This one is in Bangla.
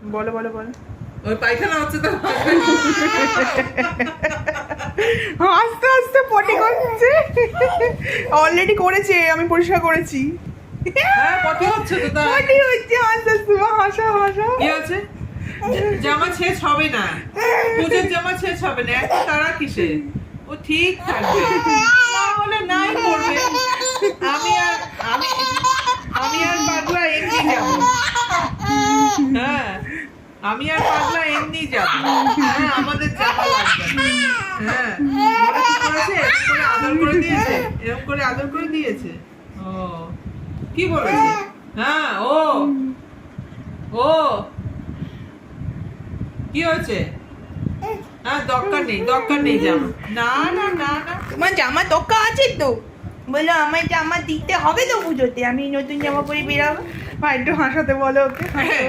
বলো বলো বলো। ওই পায়খানা হচ্ছে তো আস্তে আস্তে পটি করছে। অলরেডি করেছে, আমি পরিষ্কার করেছি। হ্যাঁ পটি হচ্ছে তো তাই। পটি হচ্ছে, আস্তে আস্তে হাসা হাসা। কি আছে? জামা ছেঁচ হবে না, পুজোর জামা ছেঁচ হবে না, এত তারা কিসে? ও ঠিক থাকবে, না হলে নাই করবে। আমি আর পাগলা এমনি যাবো। হ্যাঁ আমি আর পাগলা এমনি যাবো। হ্যাঁ আমাদের জামা লাগবে না। হ্যাঁ ওরা কি করেছে? এরকম করে আদর করে দিয়েছে, এরকম করে আদর করে দিয়েছে। ও কি বলেছে? হ্যাঁ ও কি হয়েছে? হ্যাঁ দরকার নেই জামা। না না না না তোমার জামা দরকার আছে তো, বলো আমার জামা দিতে হবে তো পুজোতে, আমি নতুন জামা পরে বেরাবো। একটু হাসাতে বলো ওকে, হাসো।